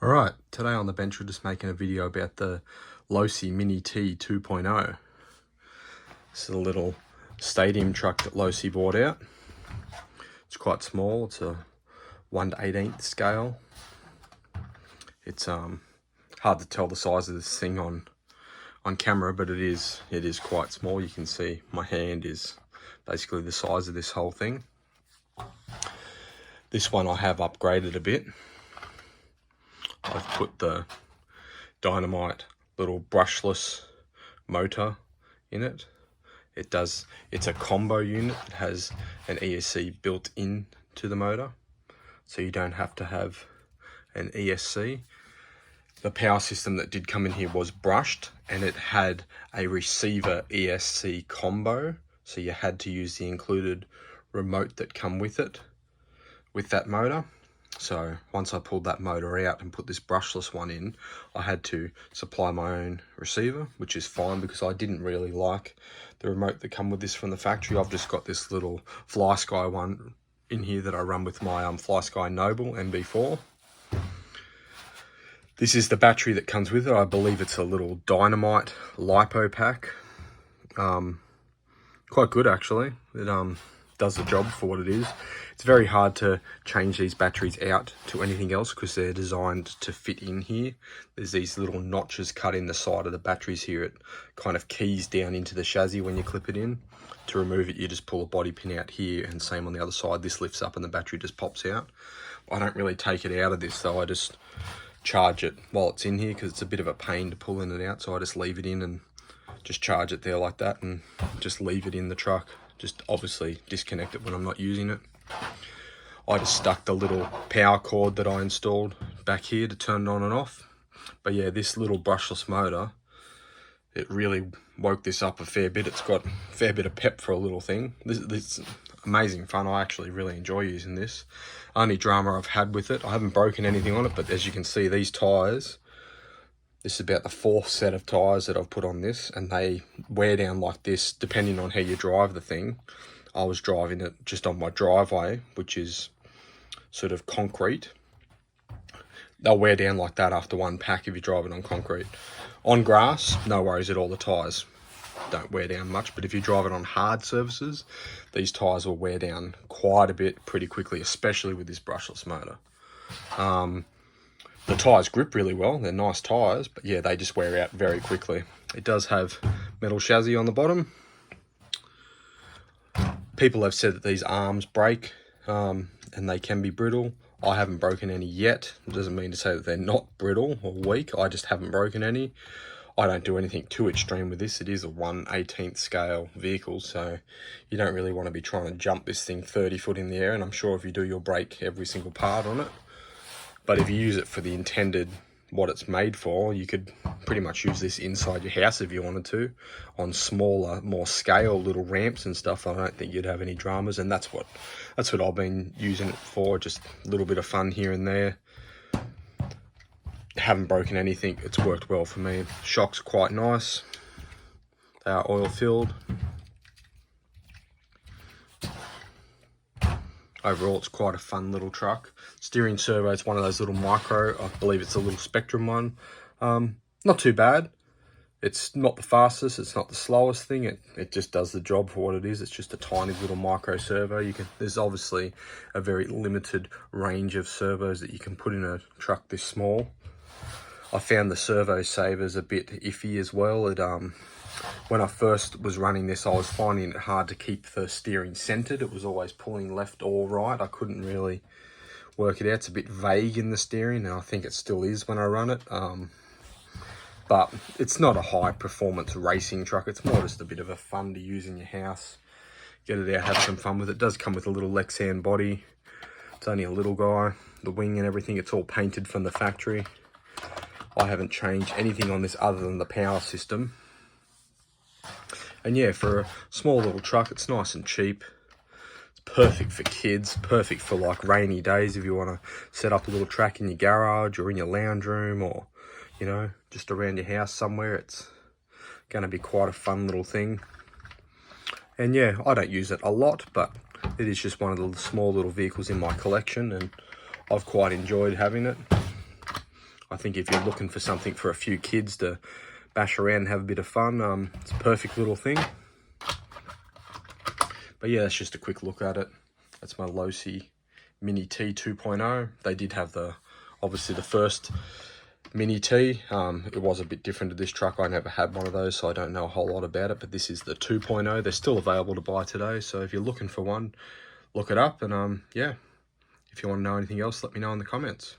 Alright, today on the bench we're just making a video about the Losi Mini T 2.0. This is a little stadium truck that Losi bought out. It's quite small, it's a 1/18 scale. It's hard to tell the size of this thing on camera, but it is quite small. You can see my hand is basically the size of this whole thing. This one I have upgraded a bit. I've put the Dynamite little brushless motor in it. It's a combo unit. It has an ESC built in to the motor, so you don't have to have an ESC. The power system that did come in here was brushed, and it had a receiver ESC combo, so you had to use the included remote that come with it, with that motor. So once I pulled that motor out and put this brushless one in, I had to supply my own receiver, which is fine because I didn't really like the remote that come with this from the factory. I've just got this little FlySky one in here that I run with my FlySky Noble MB4. This is the battery that comes with it. I believe it's a little Dynamite LiPo pack. Quite good actually. It does the job for what it is. It's very hard to change these batteries out to anything else because they're designed to fit in here. There's these little notches cut in the side of the batteries here. It kind of keys down into the chassis when you clip it in. To remove it, you just pull a body pin out here, and same on the other side. This lifts up and the battery just pops out. I don't really take it out of this though. I just charge it while it's in here because it's a bit of a pain to pull in and out. So I just leave it in and just charge it there like that and just leave it in the truck. Just obviously disconnect it when I'm not using it. I just stuck the little power cord that I installed back here to turn it on and off. But yeah, this little brushless motor, it really woke this up a fair bit. It's got a fair bit of pep for a little thing. This is amazing fun. I actually really enjoy using this. Only drama I've had with it, I haven't broken anything on it, but as you can see, these tyres, this is about the 4th set of tyres that I've put on this, and they wear down like this depending on how you drive the thing. I was driving it just on my driveway, which is sort of concrete. They'll wear down like that after one pack if you drive it on concrete. On grass, no worries at all, the tyres don't wear down much, but if you drive it on hard surfaces, these tyres will wear down quite a bit pretty quickly, especially with this brushless motor. The tyres grip really well, they're nice tyres, but yeah, they just wear out very quickly. It does have metal chassis on the bottom. People have said that these arms break and they can be brittle. I haven't broken any yet. It doesn't mean to say that they're not brittle or weak. I just haven't broken any. I don't do anything too extreme with this. It is a 1/18 scale vehicle, so you don't really want to be trying to jump this thing 30 foot in the air, and I'm sure if you do, you'll break every single part on it. But if you use it for the intended, what it's made for, you could pretty much use this inside your house if you wanted to, on smaller, more scale little ramps and stuff. I don't think you'd have any dramas, and that's what I've been using it for, just a little bit of fun here and there. Haven't broken anything. It's worked well for me. Shocks are quite nice. They are oil filled. Overall, it's quite a fun little truck. Steering servo is one of those little micro, I believe it's a little Spectrum one. Not too bad. It's not the fastest, it's not the slowest thing. It just does the job for what it is. It's just a tiny little micro servo. There's obviously a very limited range of servos that you can put in a truck this small. I found the servo savers a bit iffy as well. When I first was running this, I was finding it hard to keep the steering centered. It was always pulling left or right. I couldn't really work it out. It's a bit vague in the steering, and I think it still is when I run it. But it's not a high performance racing truck. It's more just a bit of a fun to use in your house. Get it out, have some fun with it. It does come with a little Lexan body. It's only a little guy. The wing and everything, it's all painted from the factory. I haven't changed anything on this other than the power system. And yeah, for a small little truck, it's nice and cheap. It's perfect for kids, perfect for like rainy days if you want to set up a little track in your garage or in your lounge room, or, you know, just around your house somewhere. It's going to be quite a fun little thing. And yeah, I don't use it a lot, but it is just one of the small little vehicles in my collection, and I've quite enjoyed having it. I think if you're looking for something for a few kids to bash around and have a bit of fun, it's a perfect little thing. But yeah, that's just a quick look at it. That's my Losi Mini T 2.0. They did have obviously the first Mini T. It was a bit different to this truck. I never had one of those, so I don't know a whole lot about it, but this is the 2.0. They're still available to buy today, so if you're looking for one, look it up. And yeah, if you want to know anything else, let me know in the comments.